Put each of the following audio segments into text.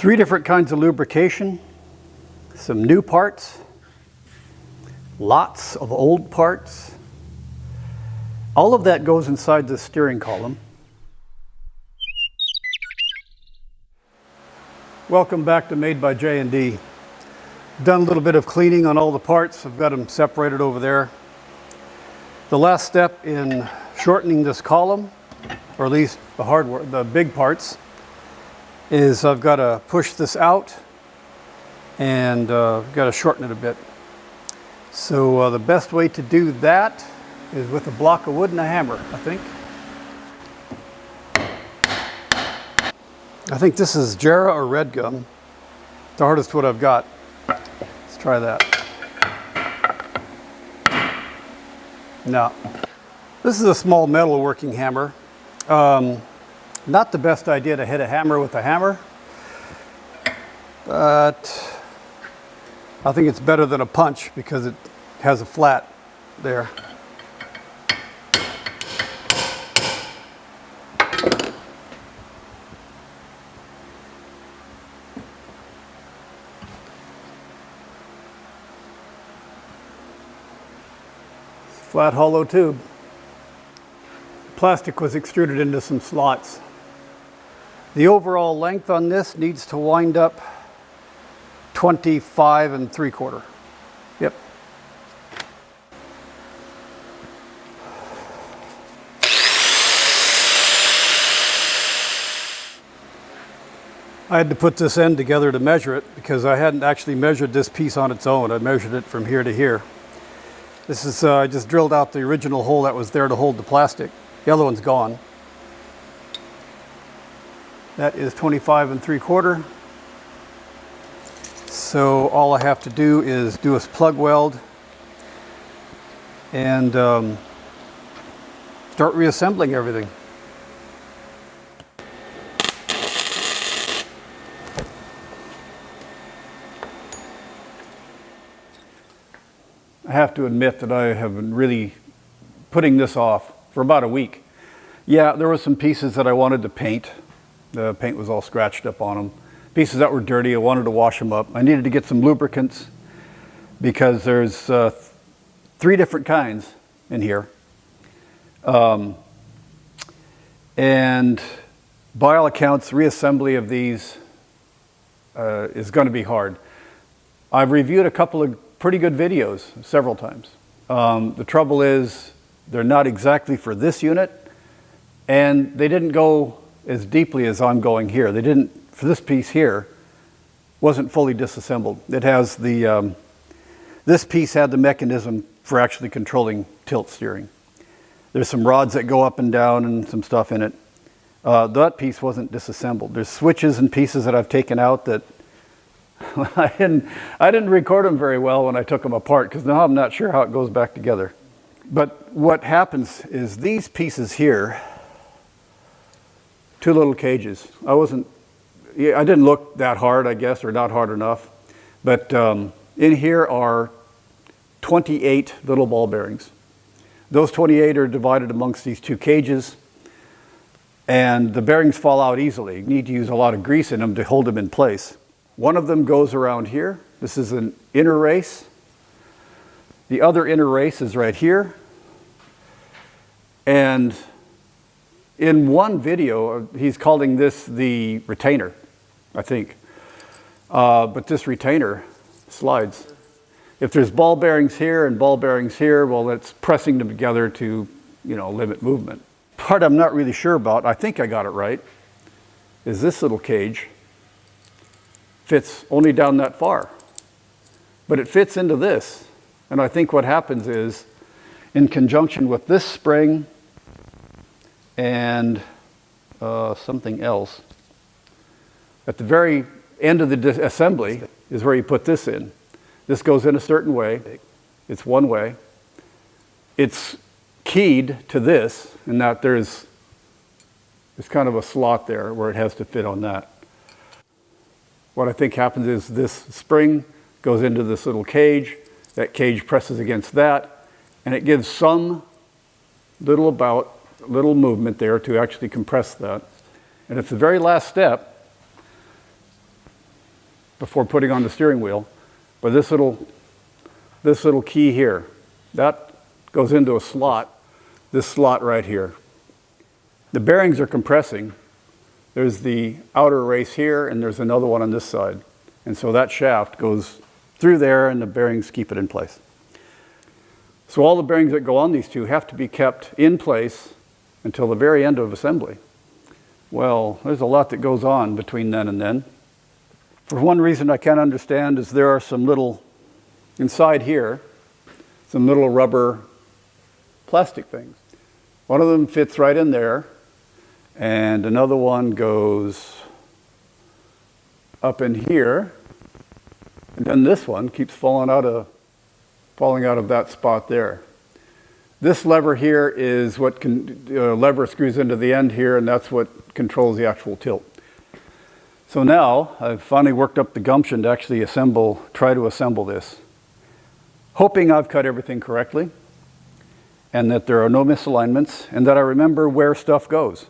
Three different kinds of lubrication, some new parts, lots of old parts. All of that goes inside the steering column. Welcome back to Made by J&D. Done a little bit of cleaning on all the parts. I've got them separated over there. The last step in shortening this column, or at least the hardware, the big parts, is I've got to push this out and got to shorten it a bit. So the best way to do that is with a block of wood and a hammer, I think. I think this is Jarrah or red gum. The hardest wood I've got. Let's try that. No. This is a small metalworking hammer. Not the best idea to hit a hammer with a hammer, but I think it's better than a punch because it has a flat there. Flat hollow tube. Plastic was extruded into some slots. The overall length on this needs to wind up 25 3/4. Yep. I had to put this end together to measure it because I hadn't actually measured this piece on its own. I measured it from here to here. This is, I just drilled out the original hole that was there to hold the plastic. The other one's gone. That is 25 3/4. So all I have to do is do a plug weld and start reassembling everything. I have to admit that I have been really putting this off for about a week. Yeah, there were some pieces that I wanted to paint. The paint was all scratched up on them. Pieces that were dirty, I wanted to wash them up. I needed to get some lubricants because there's 3 different kinds in here. And by all accounts, reassembly of these is going to be hard. I've reviewed a couple of pretty good videos several times. The trouble is they're not exactly for this unit, and they didn't go as deeply as I'm going here. They didn't, for this piece here, wasn't fully disassembled. It has the, this piece had the mechanism for actually controlling tilt steering. There's some rods that go up and down and some stuff in it. That piece wasn't disassembled. There's switches and pieces that I've taken out that I didn't record them very well when I took them apart because now I'm not sure how it goes back together. But what happens is these pieces here, 2 little cages. I didn't look that hard, I guess, or not hard enough. But in here are 28 little ball bearings. Those 28 are divided amongst these 2 cages, and the bearings fall out easily. You need to use a lot of grease in them to hold them in place. One of them goes around here. This is an inner race. The other inner race is right here. And in one video, he's calling this the retainer, I think. But this retainer slides. If there's ball bearings here and ball bearings here, well, it's pressing them together to, limit movement. Part I'm not really sure about, I think I got it right, is this little cage fits only down that far. But it fits into this. And I think what happens is, in conjunction with this spring and something else, at the very end of the assembly is where you put this in. This goes in a certain way. It's one way. It's keyed to this, in that there's kind of a slot there where it has to fit on that. What I think happens is this spring goes into this little cage. That cage presses against that, and it gives some little movement there to actually compress that. And it's the very last step before putting on the steering wheel. But this little key here, that goes into a slot, this slot right here. The bearings are compressing. There's the outer race here, and there's another one on this side. And so that shaft goes through there, and the bearings keep it in place. So all the bearings that go on these two have to be kept in place until the very end of assembly. Well, there's a lot that goes on between then and then. For one reason I can't understand is there are some little, inside here, some little rubber plastic things. One of them fits right in there, and another one goes up in here, and then this one keeps falling out of that spot there. This lever here is what lever screws into the end here, and that's what controls the actual tilt. So now I've finally worked up the gumption to actually try to assemble this, hoping I've cut everything correctly and that there are no misalignments and that I remember where stuff goes.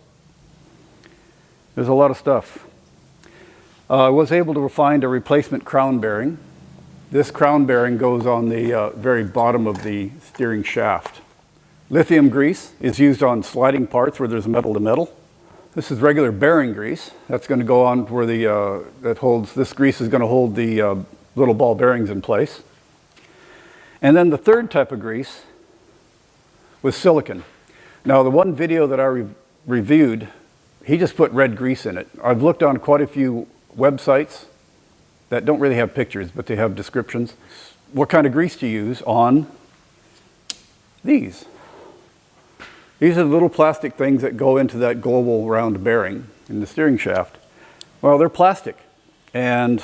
There's a lot of stuff. I was able to find a replacement crown bearing. This crown bearing goes on the very bottom of the steering shaft. Lithium grease is used on sliding parts where there's metal to metal. This is regular bearing grease. That's going to go on where this grease is going to hold the little ball bearings in place. And then the third type of grease was silicon. Now the one video that I reviewed, he just put red grease in it. I've looked on quite a few websites that don't really have pictures, but they have descriptions. What kind of grease to use on these? These are the little plastic things that go into that global round bearing in the steering shaft. Well, they're plastic, and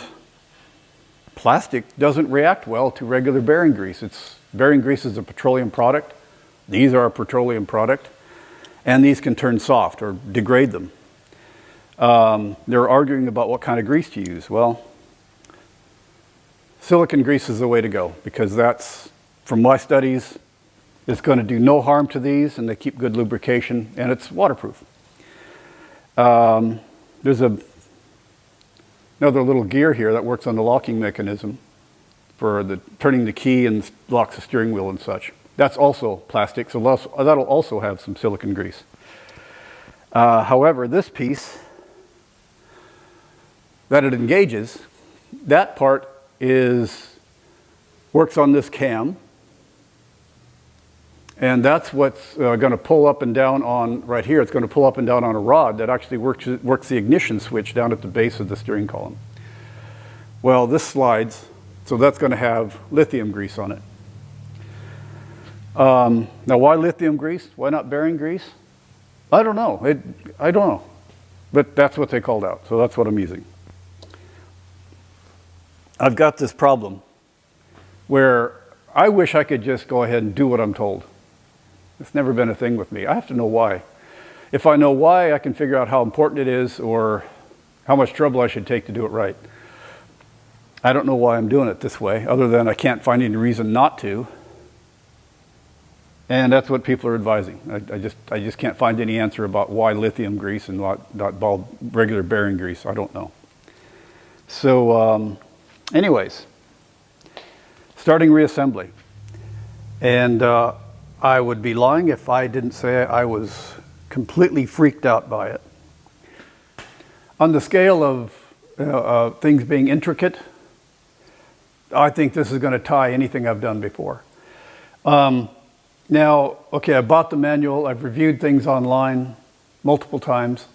plastic doesn't react well to regular bearing grease. Bearing grease is a petroleum product. These are a petroleum product, and these can turn soft or degrade them. They're arguing about what kind of grease to use. Well, silicon grease is the way to go, because that's, from my studies, it's going to do no harm to these, and they keep good lubrication, and it's waterproof. There's another little gear here that works on the locking mechanism for turning the key and locks the steering wheel and such. That's also plastic, so that'll also have some silicon grease. However, this piece that it engages, that part works on this cam. And that's what's going to pull up and down on, right here, it's going to pull up and down on a rod that actually works the ignition switch down at the base of the steering column. Well, this slides, so that's going to have lithium grease on it. Now, why lithium grease? Why not bearing grease? I don't know. I don't know. But that's what they called out, so that's what I'm using. I've got this problem where I wish I could just go ahead and do what I'm told. It's never been a thing with me. I have to know why. If I know why, I can figure out how important it is or how much trouble I should take to do it right. I don't know why I'm doing it this way, other than I can't find any reason not to. And that's what people are advising. I just can't find any answer about why lithium grease and not regular bearing grease. I don't know. So anyways, starting reassembly. And I would be lying if I didn't say I was completely freaked out by it. On the scale of things being intricate, I think this is going to tie anything I've done before. Now, okay, I bought the manual. I've reviewed things online multiple times.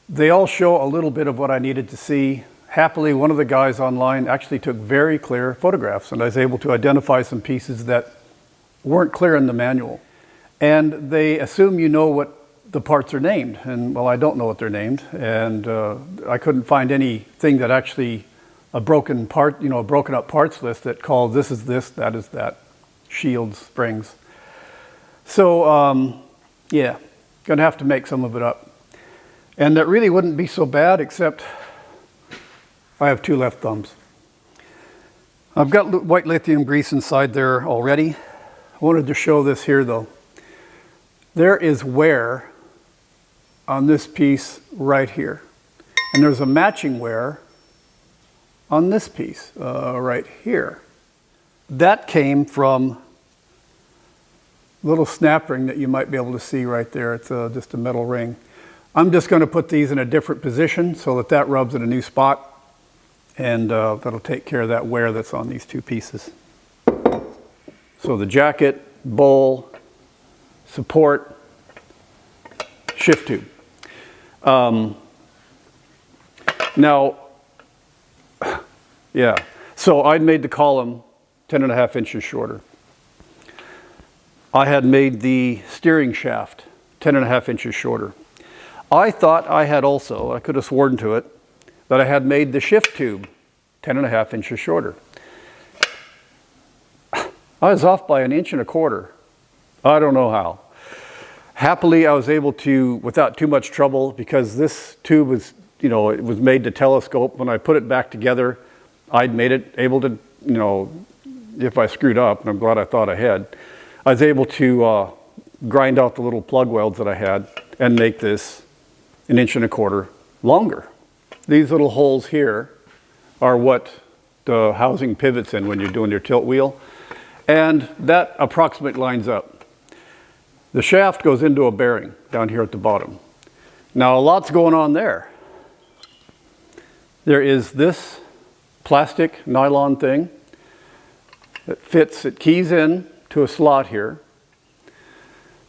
They all show a little bit of what I needed to see. Happily, one of the guys online actually took very clear photographs, and I was able to identify some pieces that weren't clear in the manual. And they assume you know what the parts are named, and well, I don't know what they're named, and I couldn't find anything that actually a broken up parts list that called this is this, that is that, shields, springs. So yeah, gonna have to make some of it up. And that really wouldn't be so bad, except I have 2 left thumbs. I've got white lithium grease inside there already. I wanted to show this here though. There is wear on this piece right here. And there's a matching wear on this piece right here. That came from a little snap ring that you might be able to see right there. It's just a metal ring. I'm just going to put these in a different position so that that rubs in a new spot, and that'll take care of that wear that's on these two pieces. So the jacket, bowl, support, shift tube. Now, yeah, so I'd made the column 10.5 inches shorter. I had made the steering shaft 10.5 inches shorter. I thought I had also, I could have sworn to it, that I had made the shift tube 10.5 inches shorter. I was off by 1.25 inches. I don't know how. Happily, I was able to, without too much trouble, because this tube was, you know, it was made to telescope. When I put it back together, I'd made it able to, you know, if I screwed up, and I'm glad I thought ahead, I was able to grind out the little plug welds that I had and make this 1.25 inches longer. These little holes here are what the housing pivots in when you're doing your tilt wheel, and that approximately lines up. The shaft goes into a bearing down here at the bottom. Now a lot's going on there. There is this plastic nylon thing that fits, it keys in to a slot here.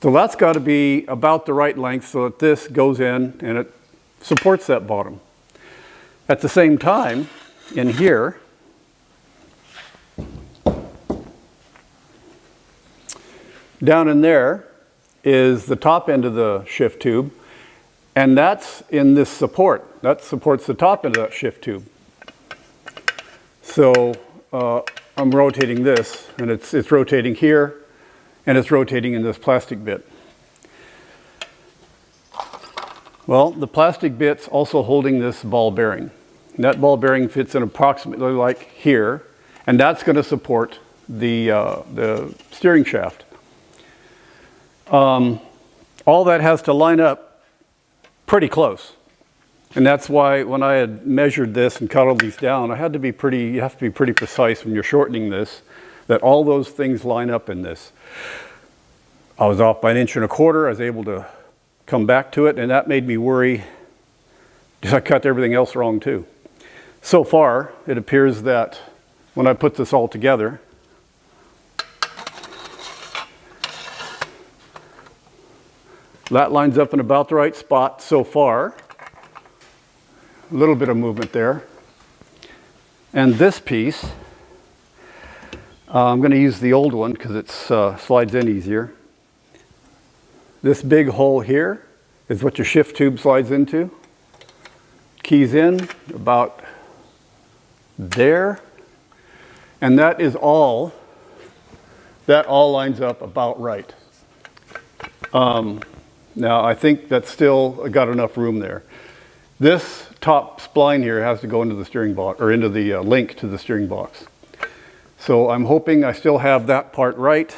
So that's got to be about the right length so that this goes in and it supports that bottom. At the same time, in here, down in there is the top end of the shift tube, and that's in this support. That supports the top end of that shift tube. So I'm rotating this, and it's rotating here, and it's rotating in this plastic bit. Well, the plastic bit's also holding this ball bearing. And that ball bearing fits in approximately like here, and that's going to support the steering shaft. All that has to line up pretty close. And that's why when I had measured this and cut all these down, you have to be pretty precise when you're shortening this, that all those things line up in this. I was off by 1.25 inches. I was able to come back to it, and that made me worry. I cut everything else wrong too. So far, it appears that when I put this all together, that lines up in about the right spot so far. A little bit of movement there. And this piece, I'm going to use the old one because it slides in easier. This big hole here is what your shift tube slides into. Keys in about there. And that is all, that all lines up about right. Now I think that's still got enough room there. This top spline here has to go into the steering box, or into the link to the steering box. So I'm hoping I still have that part right.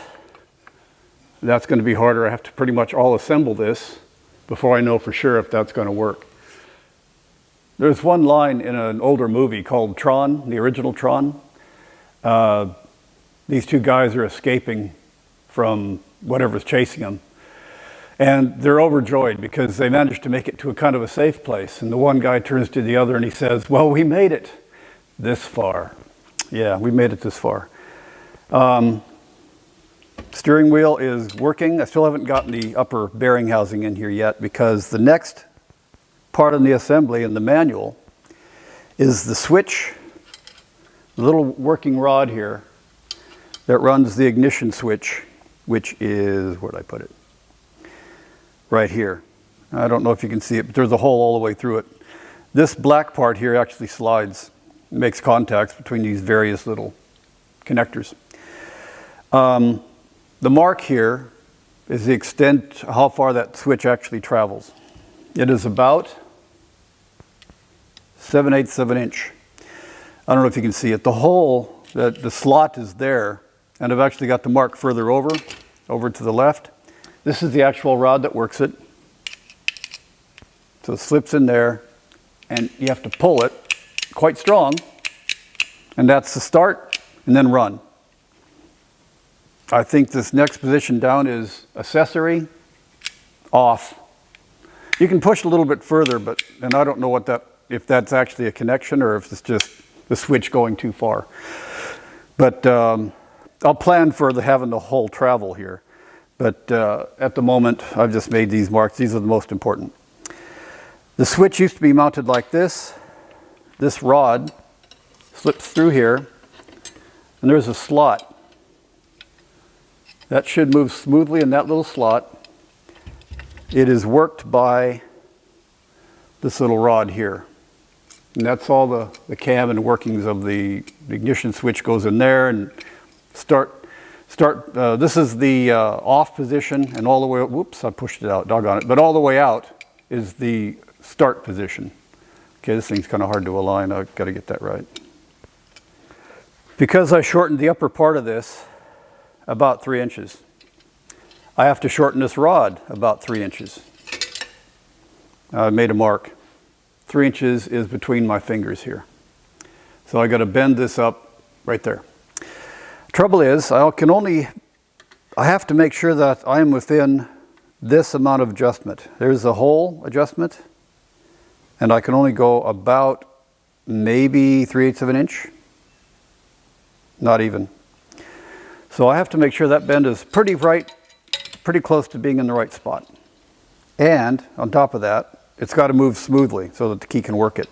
That's going to be harder. I have to pretty much all assemble this before I know for sure if that's going to work. There's one line in an older movie called Tron, the original Tron. These two guys are escaping from whatever's chasing them. And they're overjoyed because they managed to make it to a kind of a safe place. And the one guy turns to the other and he says, well, we made it this far. Yeah, we made it this far. Steering wheel is working. I still haven't gotten the upper bearing housing in here yet because the next part in the assembly in the manual is the switch, the little working rod here that runs the ignition switch, which is, where'd I put it? Right here. I don't know if you can see it, but there's a hole all the way through it. This black part here actually slides, makes contacts between these various little connectors. The mark here is the extent, how far that switch actually travels. It is about 7/8 of an inch. I don't know if you can see it. The hole, the slot is there, and I've actually got the mark further over to the left. This is the actual rod that works it. So it slips in there, and you have to pull it quite strong And that's the start, and then run. I think this next position down is accessory, off. You can push a little bit further, and I don't know if that's actually a connection or if it's just the switch going too far. But I'll plan for having the whole travel here. But at the moment, I've just made these marks. These are the most important. The switch used to be mounted like this. This rod slips through here, and there's a slot. That should move smoothly in that little slot. It is worked by this little rod here. And that's all the cam and workings of the ignition switch goes in there, and this is the off position, and all the way, whoops, I pushed it out, doggone it. But all the way out is the start position. Okay, this thing's kind of hard to align. I've got to get that right. Because I shortened the upper part of this about 3 inches, I have to shorten this rod about 3 inches. I made a mark. 3 inches is between my fingers here. So I got to bend this up right there. Trouble is, I have to make sure that I am within this amount of adjustment. There's the hole adjustment, and I can only go about maybe 3/8 of an inch. Not even. So I have to make sure that bend is pretty close to being in the right spot. And on top of that, it's got to move smoothly so that the key can work it.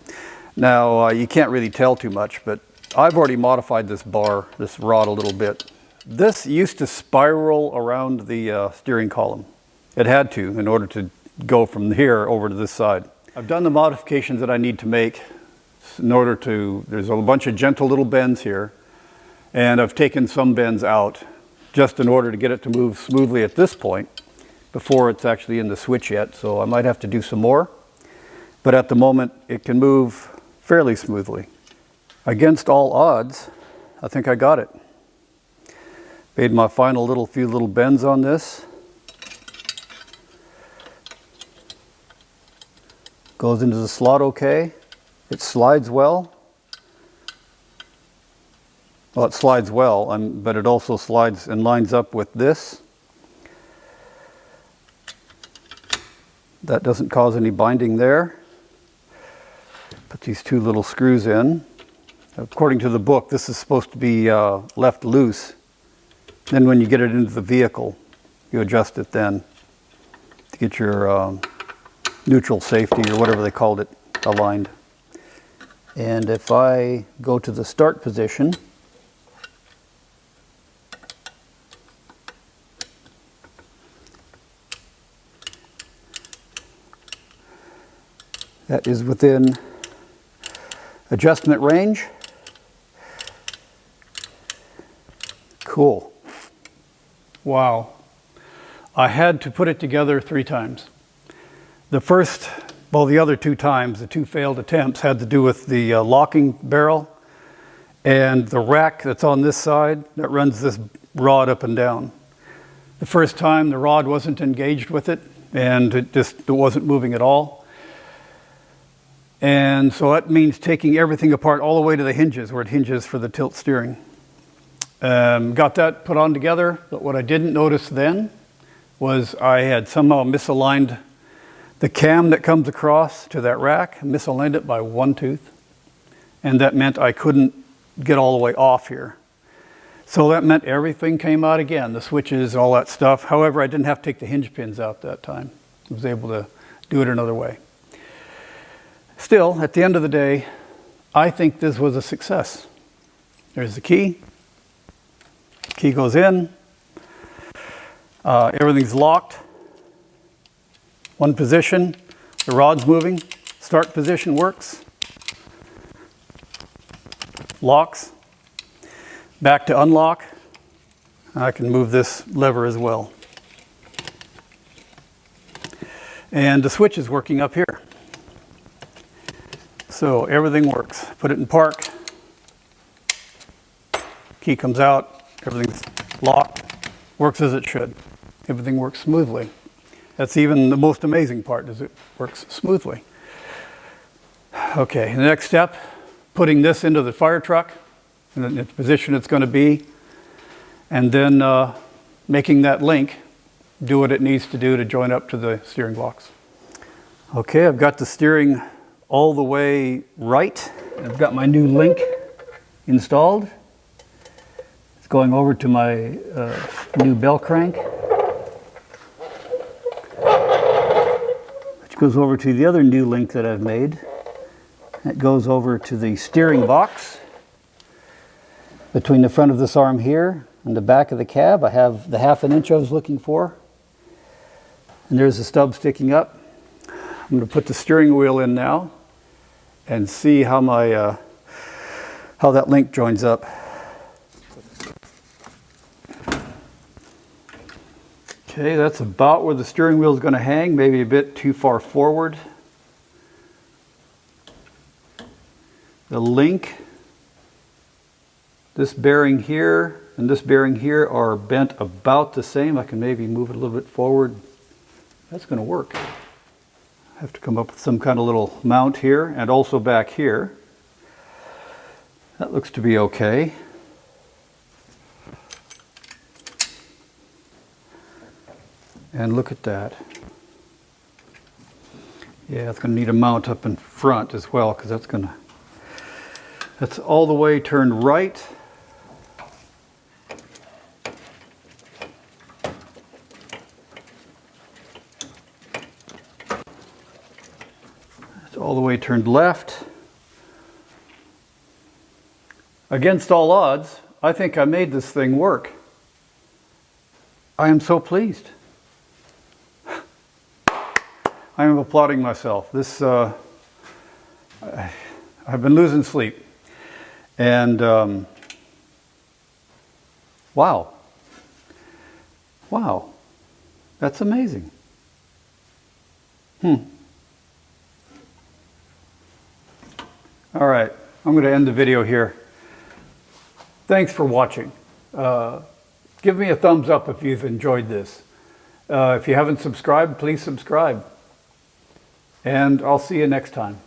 Now, you can't really tell too much, but I've already modified this rod a little bit. This used to spiral around the steering column. It had to in order to go from here over to this side. I've done the modifications that I need to make there's a bunch of gentle little bends here, and I've taken some bends out just in order to get it to move smoothly at this point before it's actually in the switch yet, so I might have to do some more. But at the moment, it can move fairly smoothly. Against all odds, I think I got it. Made my final few little bends on this. Goes into the slot okay. It slides well. Well, it slides well, but it also slides and lines up with this. That doesn't cause any binding there. Put these 2 little screws in. According to the book, this is supposed to be left loose. Then when you get it into the vehicle, you adjust it then to get your neutral safety or whatever they called it aligned. And if I go to the start position, that is within adjustment range. Cool. Wow. I had to put it together 3 times. The other 2 times, the 2 failed attempts, had to do with the locking barrel and the rack that's on this side that runs this rod up and down. The first time, the rod wasn't engaged with it, and it wasn't moving at all. And so that means taking everything apart all the way to the hinges, where it hinges for the tilt steering. Got that put on together, but what I didn't notice then was I had somehow misaligned the cam that comes across to that rack, misaligned it by 1 tooth, and that meant I couldn't get all the way off here. So that meant everything came out again, the switches, all that stuff. However, I didn't have to take the hinge pins out that time. I was able to do it another way. Still, at the end of the day, I think this was a success. There's the key. Key goes in. Everything's locked. 1 position. The rod's moving. Start position works. Locks. Back to unlock. I can move this lever as well. And the switch is working up here. So everything works. Put it in park. Key comes out. Everything's locked. Works as it should. Everything works smoothly. That's even the most amazing part, is it works smoothly. Okay, the next step, putting this into the fire truck. in the position it's going to be, and then making that link do what it needs to do to join up to the steering box. Okay, I've got the steering all the way right. I've got my new link installed. It's going over to my new bell crank, which goes over to the other new link that I've made. It goes over to the steering box. Between the front of this arm here and the back of the cab, I have the 1/2 inch I was looking for. And there's the stub sticking up. I'm going to put the steering wheel in now and see how my how that link joins up. Okay, that's about where the steering wheel is going to hang, maybe a bit too far forward. The link, this bearing here and this bearing here are bent about the same. I can maybe move it a little bit forward. That's going to work. I have to come up with some kind of little mount here and also back here. That looks to be okay. And look at that. Yeah, it's going to need a mount up in front as well, because that's all the way turned right. It's all the way turned left. Against all odds, I think I made this thing work. I am so pleased. I am applauding myself. This, I've been losing sleep. And wow. Wow. That's amazing. All right, I'm going to end the video here. Thanks for watching. Give me a thumbs up if you've enjoyed this. If you haven't subscribed, please subscribe. And I'll see you next time.